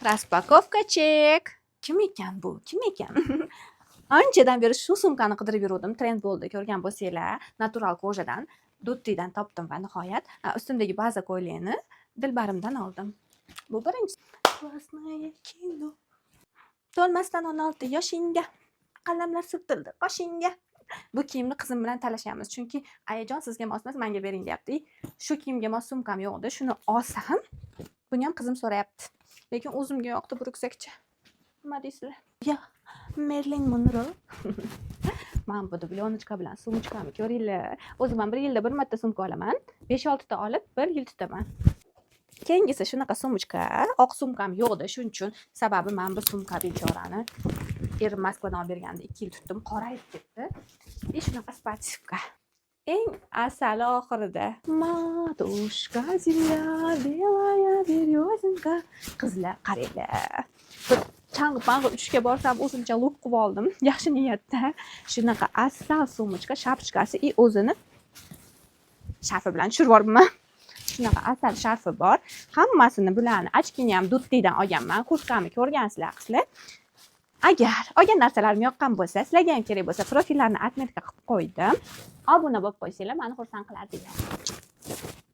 Raspakovka chek. Kim ekan bu? Kim ekan? Anchadan beri shu sumkani qidirib yurdim. Trend bo'ldi, ko'rgan bo'lsanglar. Natural kojadan, Duttidan topdim va nihoyat ustimdagi baza ko'ylakni Dilbarimdan oldim. Bu birinchi. Krasnoye kino. To'lmasdan 16 yoshingga qalamlar surtildi qoshingga. Bu kiyimni qizim bilan talashamiz, chunki ayajon sizga mos emas, menga bering deyapti. Shu kiyimga mos sumkam yo'qdi, shuni olsam, buni ham qizim so'rayapti. Lekin o'zimga yoqdi bu ruksakcha. Nima deysizlar? Ya, Marilyn Monroe. Men bu dublyonochka bilan sumkami ko'ringlar. O'zim ham bir yilda bir marta sumka olaman. 5-6 ta olib, bir yil tutaman. Keyingisi shunaqa sumka, oq sumkam yo'qdi, shuning uchun sababi men bu sumka bechorani erim Moskvadan olib berganda 2 yil tutdim, qorayib ketdi. Shunaqa spatsivka. Eng asali oxirida. Matushka земля белая березинка. Qizlar qaranglar. Chang'i uchishga borsam o'zimcha luk qilib oldim. Yaxshi niyatda. Shunaqa asal sumka, shapchkasi o'zini sharfi bilan tushirib yuboribman. Shunaqa asal sharfi bor. Hammasini bularni ochkini ham Duttidan olganman. Kurtkani ko'rgansizlar qizlar. Agar olgan narsalarim yoqqan bo'lsa, sizlarga ham kerak bo'lsa, profillarni atmetka qilib qo'ydim. Obuna bo'lib qo'ysanglar, meni xursand qilardinglar.